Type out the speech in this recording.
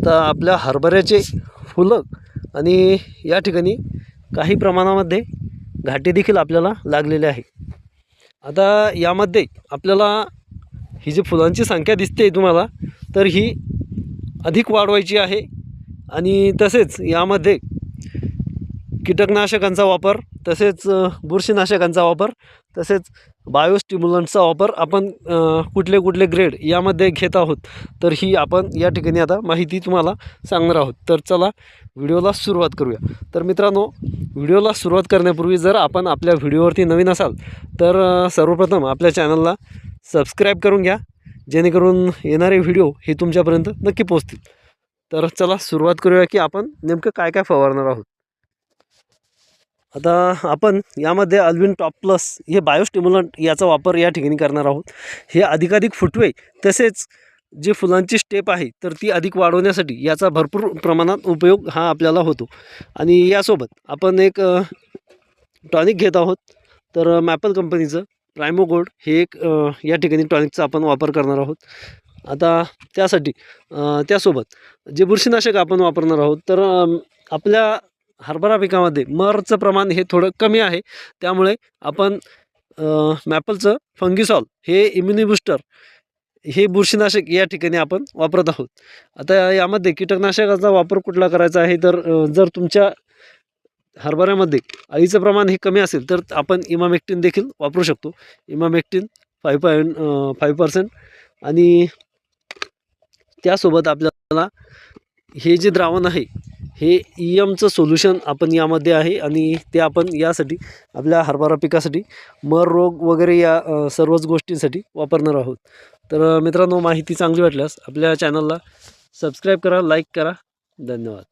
आता आपल्या हरभऱ्याचे फुलं आणि या ठिकाणी काही प्रमाणामध्ये घाटे देखील आपल्याला लागलेले आहे। आता यामध्ये आपल्याला ही जी फुलांची संख्या दिसते तुम्हाला, तर ही अधिक वाढवायची आहे आणि तसेच यामध्ये कीटकनाशकांचा वापर, तसेच बुरशीनाशकांचा वापर, तसेच बायोस्टिम्युलंट्सचा वापर आपण कुठले कुठले ग्रेड यामध्ये घेत आहोत, तर ही आपण या ठिकाणी आता माहिती तुम्हाला सांगणार आहोत। तर चला व्हिडिओला सुरुवात करूया। तर मित्रांनो, व्हिडिओला सुरुवात करण्यापूर्वी जर आपण आपल्या व्हिडिओवरती नवीन असाल तर सर्वप्रथम आपल्या चॅनलला सबस्क्राईब करून घ्या, जेणेकरून येणारे व्हिडिओ हे तुमच्यापर्यंत नक्की पोहोचतील। तर चला सुरुवात करूया की आपण नेमकं काय काय फवारणार आहोत। आता आपण यामध्ये अल्विन टॉप प्लस हे बायोस्टिम्युलंट याचा वापर या ठिकाणी करणार आहोत। हे अधिकाधिक फुटवे तसेच जे फुलांची स्टेप आहे तर ती अधिक वाढवण्यासाठी याचा भरपूर प्रमाणात उपयोग हा आपल्याला होतो। आणि यासोबत आपण एक टॉनिक घेत आहोत, तर मॅपल कंपनीचं प्रायमो गोल्ड हे एक या ठिकाणी टॉनिकचा आपण वापर करणार आहोत। आता त्यासाठी त्यासोबत जे बुरशीनाशक आपण वापरणार आहोत, तर आपल्या हरभरा पिकामध्ये मरचं प्रमाण हे थोडं कमी आहे, त्यामुळे आपण मॅपलचं फंगिसॉल हे इम्युनी बूस्टर हे बुरशीनाशक या ठिकाणी आपण वापरत आहोत। आता यामध्ये कीटकनाशकाचा वापर कुठला करायचा आहे, तर जर तुमच्या हरभऱ्यामध्ये अळीचं प्रमाण हे कमी असेल तर आपण इमामेक्टिन देखील वापरू शकतो। इमामेक्टिन 5% आणि त्यासोबत आपल्याला हे जे द्रावण आहे हे ईएमचं सोल्युशन आपण यामध्ये आहे आणि ते आपण यासाठी आपल्या हरभरा पिकासाठी मर रोग वगैरे या सर्वच गोष्टींसाठी वापरणार आहोत। तर मित्रांनो, माहिती चांगली वाटल्यास आपल्या चॅनलला सबस्क्राईब करा, लाईक करा। धन्यवाद।